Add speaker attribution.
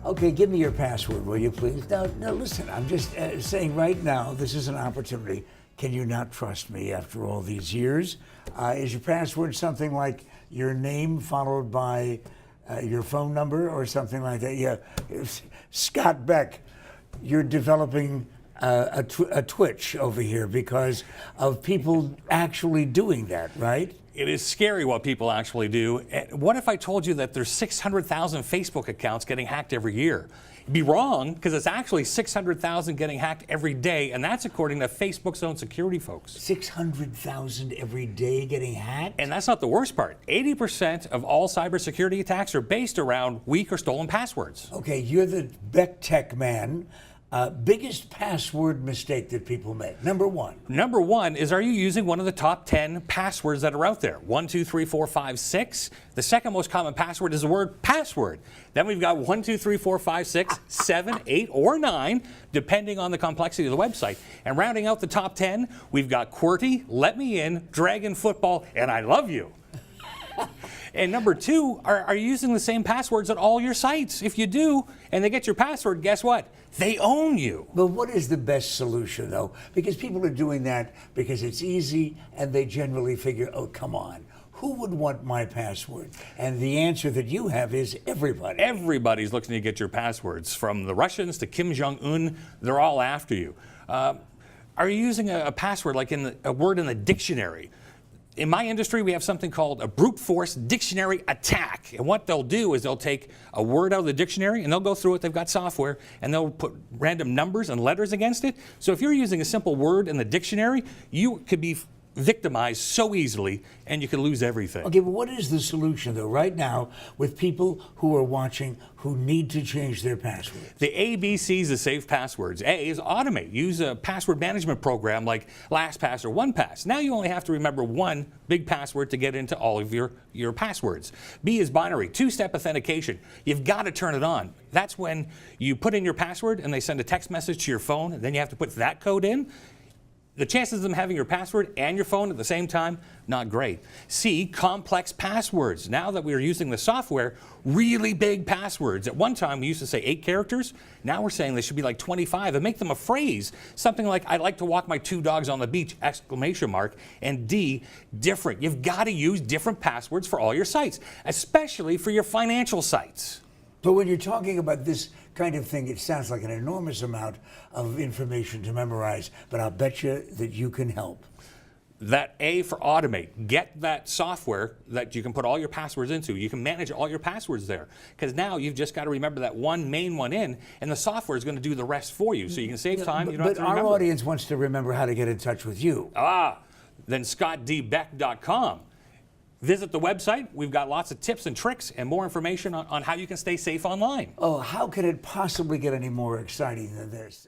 Speaker 1: Okay, give me your password, will you please? Now listen, I'm just saying right now, this is an opportunity. Can you not trust me after all these years? Is your password something like your name followed by your phone number or something like that? Yeah, Scott Beck, you're developing a twitch over here because of people actually doing that, right?
Speaker 2: It is scary what people actually do. What if I told you that there's 600,000 Facebook accounts getting hacked every year? You'd be wrong, because it's actually 600,000 getting hacked every day, and that's according to Facebook's own security folks.
Speaker 1: 600,000 every day getting hacked?
Speaker 2: And that's not the worst part. 80% of all cybersecurity attacks are based around weak or stolen passwords.
Speaker 1: Okay, you're the BeckTek man. Biggest password mistake that people make. Number one.
Speaker 2: Number one is, are you using one of the top 10 passwords that are out there? 1, 2, 3, 4, 5, 6. The second most common password is the word password. Then we've got 1, 2, 3, 4, 5, 6, 7, 8, or 9, depending on the complexity of the website. And rounding out the top 10, we've got QWERTY, Let Me In, Dragon Football, and I Love You. And number two, are you using the same passwords at all your sites? If you do, and they get your password, guess what? They own you.
Speaker 1: But what is the best solution, though? Because people are doing that because it's easy, and they generally figure, oh, come on. Who would want my password? And the answer that you have is everybody.
Speaker 2: Everybody's looking to get your passwords. From the Russians to Kim Jong-un, they're all after you. Are you using a password like a word in the dictionary? In my industry, we have something called a brute force dictionary attack. And what they'll do is they'll take a word out of the dictionary and they'll go through it. They've got software and they'll put random numbers and letters against it. So if you're using a simple word in the dictionary, you could be victimized so easily and you could lose everything.
Speaker 1: Okay, but what is the solution, though, right now with people who are watching who need to change their password?
Speaker 2: The ABCs of safe passwords. A is automate. Use a password management program like LastPass or OnePass. Now you only have to remember one big password to get into all of your passwords. B is binary, two-step authentication. You've got to turn it on. That's when you put in your password and they send a text message to your phone, and then you have to put that code in. The chances of them having your password and your phone at the same time, not great. C, complex passwords. Now that we are using the software, really big passwords. At one time, we used to say 8 characters. Now we're saying they should be like 25 and make them a phrase. Something like, I'd like to walk my 2 dogs on the beach, exclamation mark. And D, different. You've got to use different passwords for all your sites, especially for your financial sites.
Speaker 1: But when you're talking about this kind of thing, it sounds like an enormous amount of information to memorize, but I'll bet you that you can help.
Speaker 2: That A for automate. Get that software that you can put all your passwords into. You can manage all your passwords there. Because now you've just got to remember that one main one in, and the software is going to do the rest for you. So you can save time. You don't have to remember.
Speaker 1: But our audience wants to remember how to get in touch with you.
Speaker 2: Then scottdbeck.com. Visit the website. We've got lots of tips and tricks and more information on how you can stay safe online.
Speaker 1: Oh, how could it possibly get any more exciting than this?